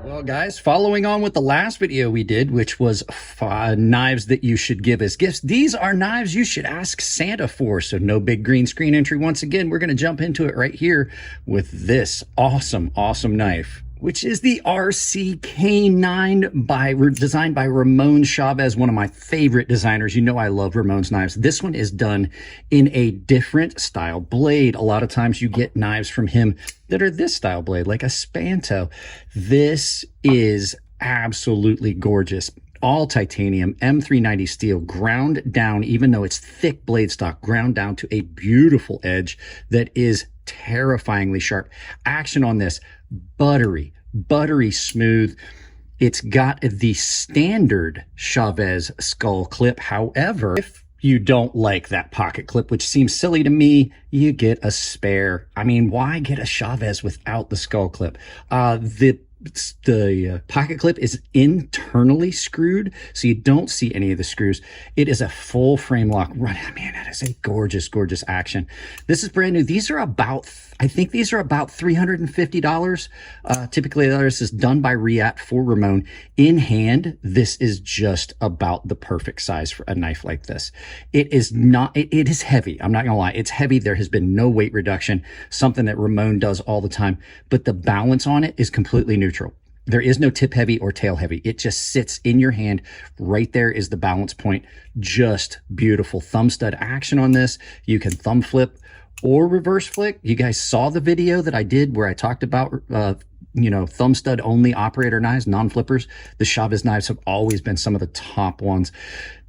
Well, guys, following on with the last video we did, which was knives that you should give as gifts, these are knives you should ask Santa for. So no big green screen entry. Once again, we're going to jump into it right here with this awesome knife, which is the RCK9 designed by Ramon Chavez, one of my favorite designers. You know I love Ramon's knives. This one is done in a different style blade. A lot of times you get knives from him that are this style blade, like a Spanto. This is absolutely gorgeous. All titanium, M390 steel, ground down, even though it's thick blade stock, ground down to a beautiful edge that is terrifyingly sharp. Action on this, buttery smooth. It's got the standard Chavez skull clip. However, if you don't like that pocket clip, which seems silly to me, you get a spare. I mean, why get a Chavez without the skull clip? The pocket clip is internally screwed, so you don't see any of the screws. It is a full frame lock. Man, that is a gorgeous action. This is brand new. These are about, I think these are about $350. Typically this is done by Riat for Ramon. In hand, this is just about the perfect size for a knife like this. It is not, it is heavy. I'm not gonna lie, it's heavy. There has been no weight reduction, something that Ramon does all the time, but the balance on it is completely neutral. There is no tip heavy or tail heavy. It just sits in your hand. Right there is the balance point. Just beautiful. Thumb stud action on this. You can thumb flip or reverse flick. You guys saw the video that I did where I talked about, thumb stud only operator knives, non-flippers. The Chavez knives have always been some of the top ones.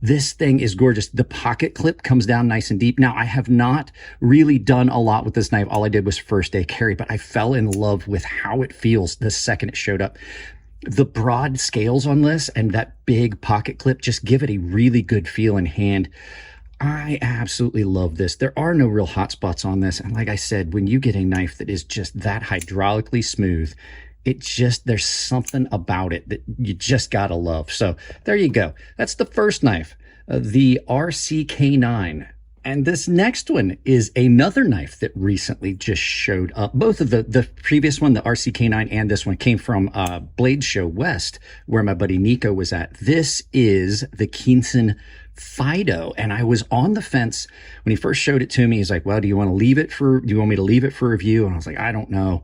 This thing is gorgeous. The pocket clip comes down nice and deep. Now, I have not really done a lot with this knife. All I did was first day carry, but I fell in love with how it feels the second it showed up. The broad scales on this and that big pocket clip just give it a really good feel in hand. I absolutely love this. There are no real hot spots on this. And like I said, when you get a knife that is just that hydraulically smooth, there's something about it that you just gotta love. So there you go. That's the first knife, the RCK9. And this next one is another knife that recently just showed up. Both of the previous one, the RCK9, and this one came from Blade Show West, where my buddy Nico was at. This is the Kinson Pho, and I was on the fence when he first showed it to me. He's like, "Well, do you want me to leave it for review?" And I was like, "I don't know."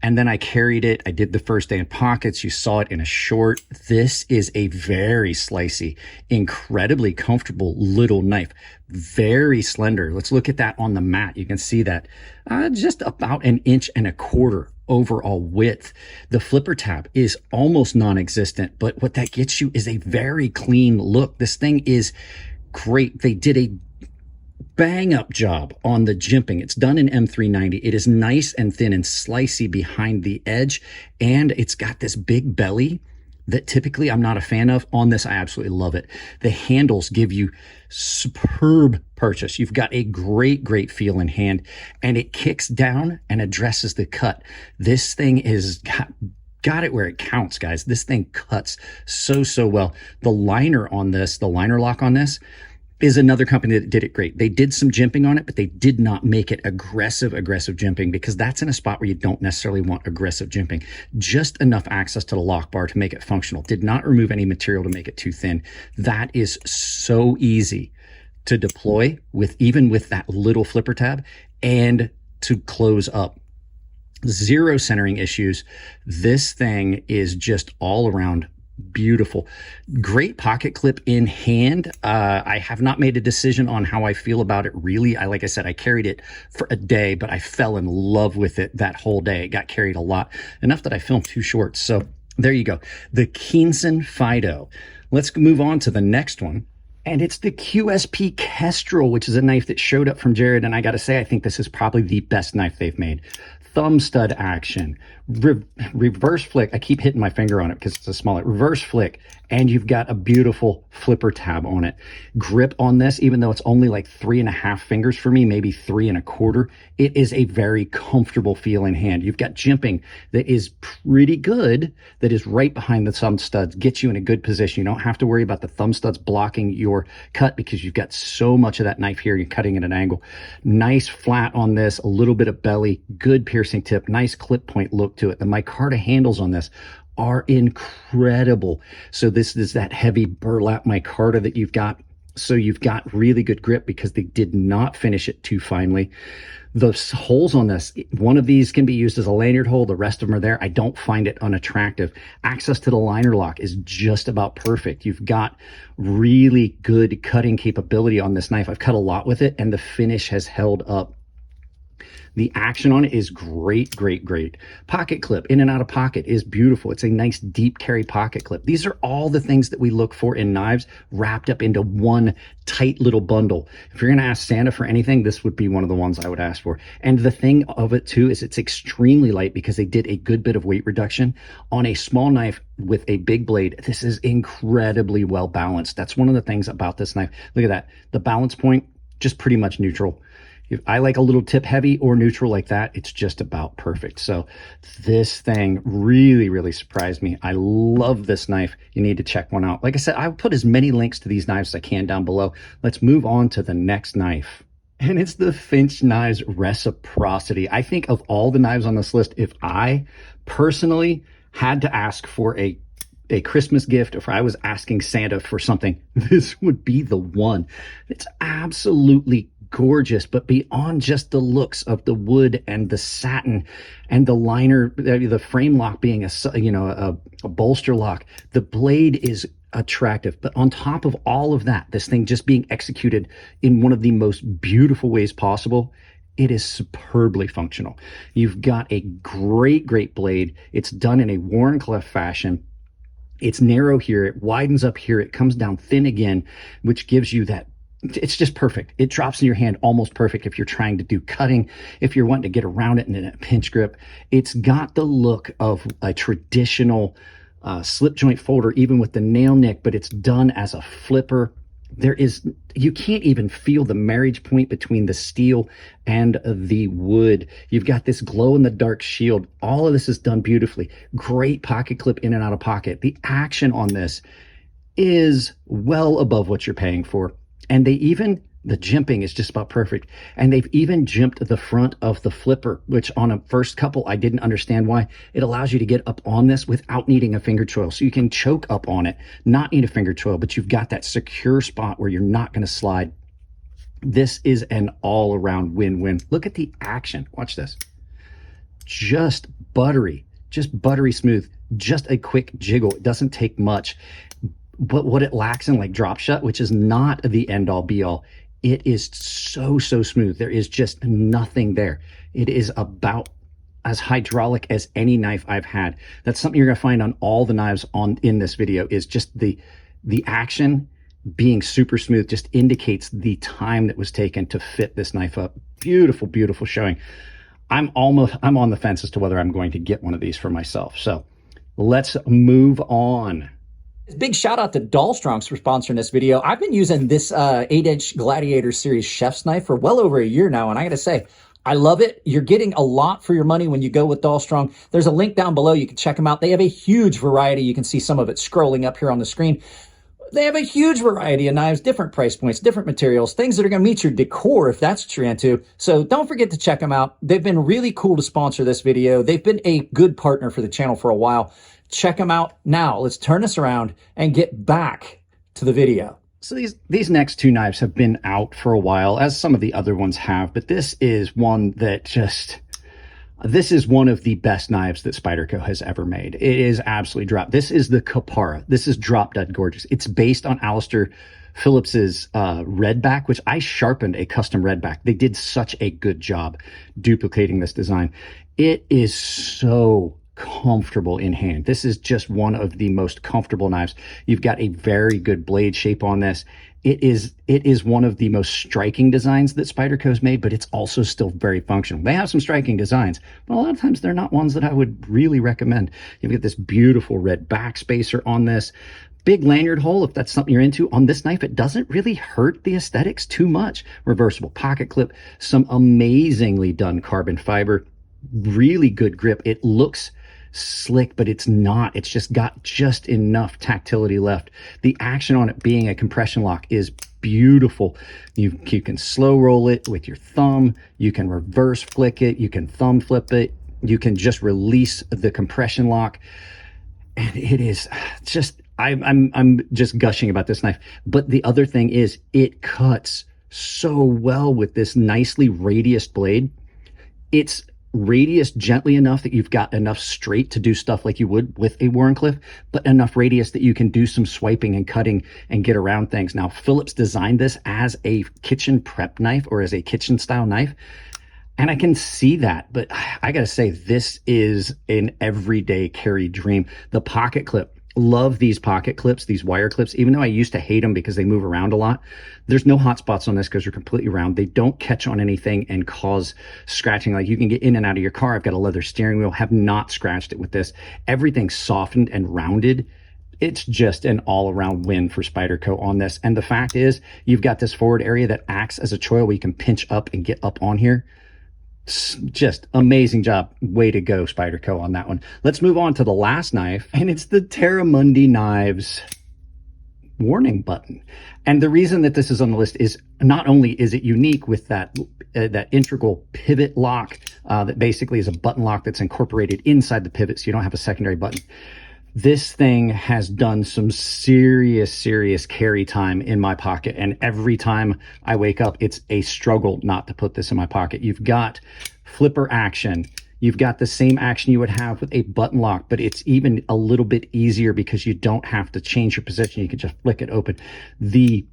And then I carried it. I did the first day in pockets. You saw it in a short. This is a very slicey, incredibly comfortable little knife. Very slender. Let's look at that on the mat. You can see that just about 1.25 inches overall width. The flipper tab is almost non-existent, but what that gets you is a very clean look. This thing is great. They did a bang up job on the jimping. It's done in M390. It is nice and thin and slicey behind the edge, and it's got this big belly that typically I'm not a fan of. On this, I absolutely love it. The handles give you superb purchase. You've got a great feel in hand, and it kicks down and addresses the cut. This thing is got it where it counts, guys. This thing cuts so well. The liner lock on this is another company that did it great. They did some jimping on it, but they did not make it aggressive jimping, because that's in a spot where you don't necessarily want aggressive jimping. Just enough access to the lock bar to make it functional. Did not remove any material to make it too thin. That is so easy to deploy even with that little flipper tab and to close up. Zero centering issues. This thing is just all around beautiful. Great pocket clip in hand. I have not made a decision on how I feel about it really. Like I said, I carried it for a day, but I fell in love with it that whole day. It got carried a lot, enough that I filmed 2 shorts. So there you go. The Kinson Pho. Let's move on to the next one. And it's the QSP Kestral, which is a knife that showed up from Jared. And I got to say, I think this is probably the best knife they've made. Thumb stud action, reverse flick. I keep hitting my finger on it because it's a smaller reverse flick, and you've got a beautiful flipper tab on it. Grip on this, even though it's only like 3.5 fingers for me, maybe 3.25, it is a very comfortable feel in hand. You've got jimping that is pretty good, that is right behind the thumb studs, gets you in a good position. You don't have to worry about the thumb studs blocking your cut because you've got so much of that knife here. You're cutting at an angle. Nice flat on this, a little bit of belly, good piercing tip, nice clip point look to it. The micarta handles on this are incredible. So this is that heavy burlap micarta that you've got. So you've got really good grip because they did not finish it too finely. The holes on this, one of these can be used as a lanyard hole. The rest of them are there. I don't find it unattractive. Access to the liner lock is just about perfect. You've got really good cutting capability on this knife. I've cut a lot with it, and the finish has held up. The action on it is great, great, great. Pocket clip, in and out of pocket, is beautiful. It's a nice deep carry pocket clip. These are all the things that we look for in knives wrapped up into one tight little bundle. If you're going to ask Santa for anything, this would be one of the ones I would ask for. And the thing of it too is it's extremely light because they did a good bit of weight reduction on a small knife with a big blade. This is incredibly well balanced. That's one of the things about this knife. Look at that. The balance point, just pretty much neutral. If I like a little tip heavy or neutral like that, it's just about perfect. So this thing really, really surprised me. I love this knife. You need to check one out. Like I said, I'll put as many links to these knives as I can down below. Let's move on to the next knife. And it's the Finch Knives Reciprocity. I think of all the knives on this list, if I personally had to ask for a Christmas gift, if I was asking Santa for something, this would be the one. It's absolutely gorgeous, but beyond just the looks of the wood and the satin and the liner, the frame lock being a bolster lock, the blade is attractive. But on top of all of that, this thing just being executed in one of the most beautiful ways possible, it is superbly functional. You've got a great, great blade. It's done in a Wharncliffe fashion. It's narrow here, it widens up here, it comes down thin again, which gives you that. It's just perfect. It drops in your hand almost perfect if you're trying to do cutting, if you're wanting to get around it in a pinch grip. It's got the look of a traditional slip joint folder, even with the nail nick, but it's done as a flipper. You can't even feel the marriage point between the steel and the wood. You've got this glow in the dark shield. All of this is done beautifully. Great pocket clip in and out of pocket. The action on this is well above what you're paying for. And the jimping is just about perfect. And they've even jimped the front of the flipper, which on a first couple, I didn't understand why. It allows you to get up on this without needing a finger choil. So you can choke up on it, not need a finger choil, but you've got that secure spot where you're not going to slide. This is an all-around win-win. Look at the action. Watch this. Just buttery smooth, just a quick jiggle. It doesn't take much. But what it lacks in like drop shut, which is not the end all be all, it is so smooth. There is just nothing there. It is about as hydraulic as any knife I've had. That's something you're gonna find on all the knives in this video, is just the action being super smooth just indicates the time that was taken to fit this knife up. Beautiful, beautiful showing. I'm on the fence as to whether I'm going to get one of these for myself. So let's move on. Big shout out to Dollstrongs for sponsoring this video. I've been using this 8-inch Gladiator Series chef's knife for well over a year now, and I gotta say, I love it. You're getting a lot for your money when you go with Dollstrong. There's a link down below. You can check them out. They have a huge variety. You can see some of it scrolling up here on the screen. They have a huge variety of knives, different price points, different materials, things that are going to meet your decor if that's what you're into. So don't forget to check them out. They've been really cool to sponsor this video. They've been a good partner for the channel for a while. Check them out now. Let's turn this around and get back to the video. So these next two knives have been out for a while, as some of the other ones have, but this is one that this is one of the best knives that Spyderco has ever made. It is absolutely drop. This is the Kapara. This is drop dead gorgeous. It's based on Alistair Phillips's redback, which I sharpened a custom redback. They did such a good job duplicating this design. It is so comfortable in hand. This is just one of the most comfortable knives. You've got a very good blade shape on this. It is one of the most striking designs that Spyderco's made, but it's also still very functional. They have some striking designs, but a lot of times they're not ones that I would really recommend. You've got this beautiful red back spacer on this. Big lanyard hole, if that's something you're into. On this knife, it doesn't really hurt the aesthetics too much. Reversible pocket clip, some amazingly done carbon fiber, really good grip. It looks slick, but it's not. It's just got just enough tactility left. The action on it being a compression lock is beautiful. You can slow roll it with your thumb. You can reverse flick it. You can thumb flip it. You can just release the compression lock. And it is just, I'm just gushing about this knife. But the other thing is it cuts so well with this nicely radiused blade. It's radius gently enough that you've got enough straight to do stuff like you would with a Wharncliffe, but enough radius that you can do some swiping and cutting and get around things. Now, Phillips designed this as a kitchen prep knife or as a kitchen style knife. And I can see that, but I gotta say, this is an everyday carry dream. The pocket clip, love these pocket clips, these wire clips, even though I used to hate them because they move around a lot. There's no hot spots on this because they're completely round. They don't catch on anything and cause scratching. Like you can get in and out of your car. I've got a leather steering wheel, have not scratched it with this. Everything's softened and rounded. It's just an all-around win for Spyderco on this. And the fact is, you've got this forward area that acts as a choil where you can pinch up and get up on here. Just amazing job. Way to go, Spyderco, on that one. Let's move on to the last knife, and it's the Terramundi Knives warning button. And the reason that this is on the list is not only is it unique with that integral pivot lock that basically is a button lock that's incorporated inside the pivot, so you don't have a secondary button. This thing has done some serious carry time in my pocket. And every time I wake up, it's a struggle not to put this in my pocket. You've got flipper action. You've got the same action you would have with a button lock, but it's even a little bit easier because you don't have to change your position. You can just flick it open. The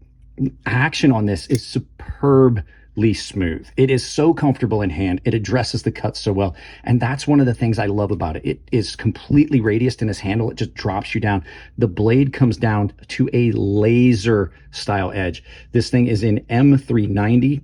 action on this is superbly smooth. It is so comfortable in hand. It addresses the cuts so well. And that's one of the things I love about it. It is completely radiused in its handle. It just drops you down. The blade comes down to a laser style edge. This thing is in M390,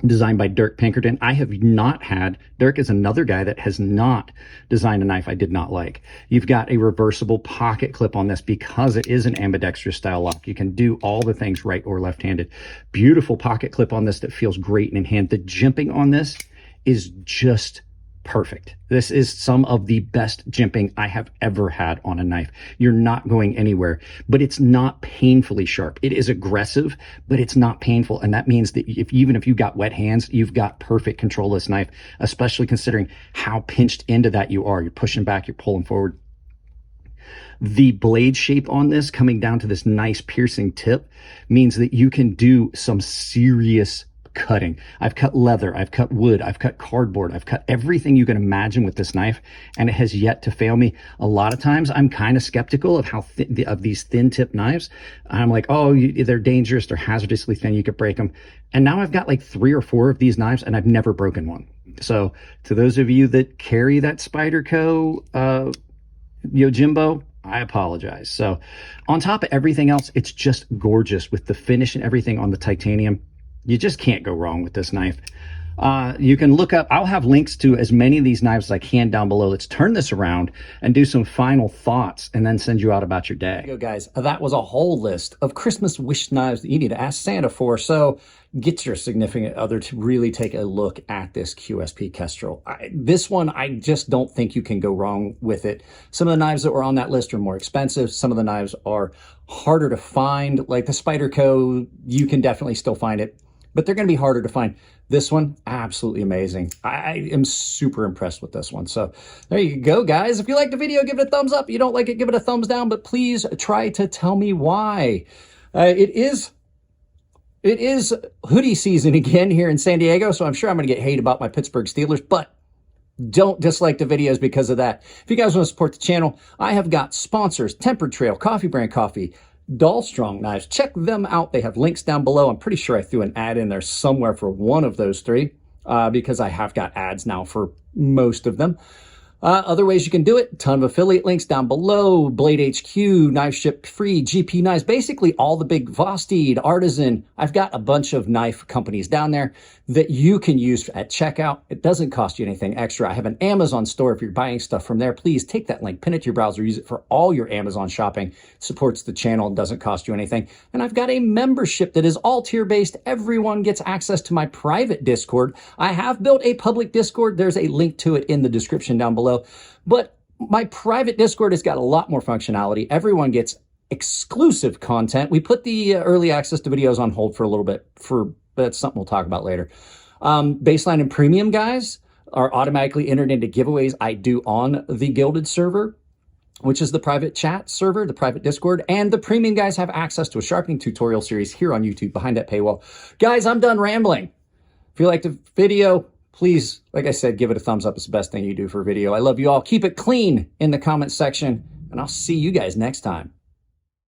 designed by Dirk Pinkerton. I have not had, Dirk is another guy that has not designed a knife I did not like. You've got a reversible pocket clip on this because it is an ambidextrous style lock. You can do all the things right or left-handed. Beautiful pocket clip on this that feels great in hand. The jimping on this is just perfect. This is some of the best jimping I have ever had on a knife. You're not going anywhere, but it's not painfully sharp. It is aggressive, but it's not painful. And that means that even if you've got wet hands, you've got perfect control of this knife, especially considering how pinched into that you are. You're pushing back, you're pulling forward. The blade shape on this coming down to this nice piercing tip means that you can do some serious cutting. I've cut leather, I've cut wood, I've cut cardboard, I've cut everything you can imagine with this knife, and it has yet to fail me. A lot of times I'm kind of skeptical of how of these thin tip knives. I'm like, oh, they're dangerous, they're hazardously thin, you could break them. And now I've got like 3 or 4 of these knives and I've never broken one. So to those of you that carry that Spyderco Yojimbo, I apologize. So on top of everything else, it's just gorgeous with the finish and everything on the titanium. You just can't go wrong with this knife. You can look up, I'll have links to as many of these knives as I can down below. Let's turn this around and do some final thoughts and then send you out about your day. There you go, guys. That was a whole list of Christmas wish knives that you need to ask Santa for. So get your significant other to really take a look at this QSP Kestral. This one, I just don't think you can go wrong with it. Some of the knives that were on that list are more expensive. Some of the knives are harder to find. Like the Spyderco, you can definitely still find it, but they're going to be harder to find. This one, absolutely amazing. I am super impressed with this one. So there you go, guys. If you like the video, give it a thumbs up. If you don't like it, give it a thumbs down, but please try to tell me why. It is hoodie season again here in San Diego, so I'm sure I'm going to get hate about my Pittsburgh Steelers, but don't dislike the videos because of that. If you guys want to support the channel, I have got sponsors, Tempered Trail, Coffee Brand Coffee, Dollstrongs knives. Check them out. They have links down below. I'm pretty sure I threw an ad in there somewhere for one of those 3 because I have got ads now for most of them. Other ways you can do it, ton of affiliate links down below, Blade HQ, Knife Ship Free, GP Knives, basically all the big Vosteed, Artisan. I've got a bunch of knife companies down there that you can use at checkout. It doesn't cost you anything extra. I have an Amazon store. If you're buying stuff from there, please take that link, pin it to your browser, use it for all your Amazon shopping. It supports the channel and doesn't cost you anything. And I've got a membership that is all tier based. Everyone gets access to my private Discord. I have built a public Discord. There's a link to it in the description down below. But my private Discord has got a lot more functionality. Everyone gets exclusive content. We put the early access to videos on hold for a little bit. That's something we'll talk about later. Baseline and premium guys are automatically entered into giveaways I do on the Gilded server. which is the private chat server, the private Discord, and the premium guys have access to a sharpening tutorial series here on YouTube behind that paywall. Guys, I'm done rambling. If you liked the video, please, like I said, give it a thumbs up. It's the best thing you do for a video. I love you all. Keep it clean in the comments section, and I'll see you guys next time.